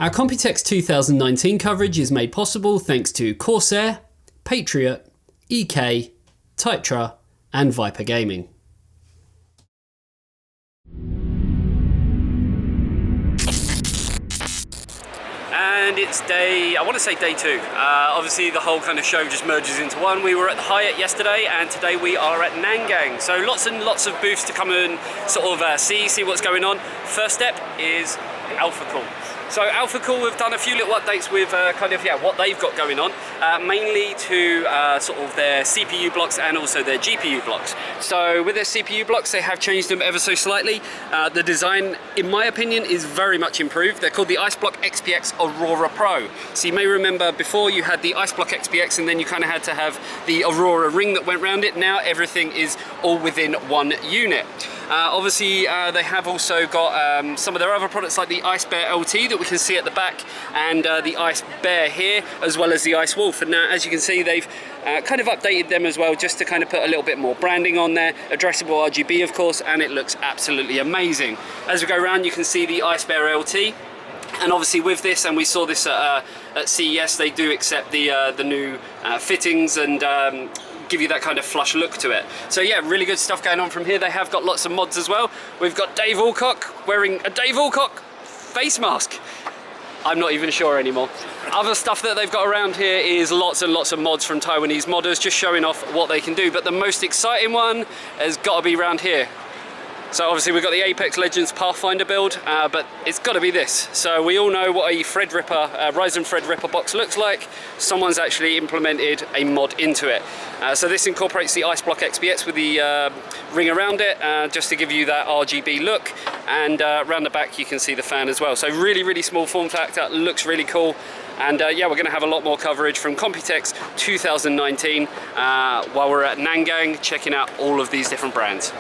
Our Computex 2019 coverage is made possible thanks to Corsair, Patriot, EK, Typtra and Viper Gaming. And it's day 2. Obviously the whole kind of show just merges into one. We were at the Hyatt yesterday and today we are at Nangang. So lots and lots of booths to come and sort of see what's going on. First step is Alphacool. So Alphacool have done a few little updates with what they've got going on, mainly to sort of their CPU blocks and also their GPU blocks. So with their CPU blocks, they have changed them ever so slightly. The design, in my opinion, is very much improved. They're called the Iceblock XPX Aurora Pro. So you may remember before you had the Iceblock XPX and then you kind of had to have the Aurora ring that went around it. Now everything is all within one unit. Obviously, they have also got some of their other products like the Eisbaer LT that we can see at the back, and the Eisbaer here, as well as the Eiswolf. And now, as you can see, they've kind of updated them as well, just to kind of put a little bit more branding on there, addressable RGB, of course, and it looks absolutely amazing. As we go around, you can see the Eisbaer LT. And obviously with this, and we saw this at CES, they do accept the new fittings and give you that kind of flush look to it. So yeah, really good stuff going on from here. They have got lots of mods as well. We've got Dave Alcock wearing a Dave Alcock face mask. I'm not even sure anymore. Other stuff that they've got around here is lots and lots of mods from Taiwanese modders, just showing off what they can do. But the most exciting one has got to be around here. So obviously we've got the Apex Legends Pathfinder build, but it's got to be this. So we all know what a Threadripper, Ryzen Threadripper box looks like. Someone's actually implemented a mod into it. So this incorporates the Iceblock XPX with the ring around it, just to give you that RGB look. And around the back you can see the fan as well. So really, really small form factor, looks really cool. And yeah, we're going to have a lot more coverage from Computex 2019 while we're at Nangang, checking out all of these different brands.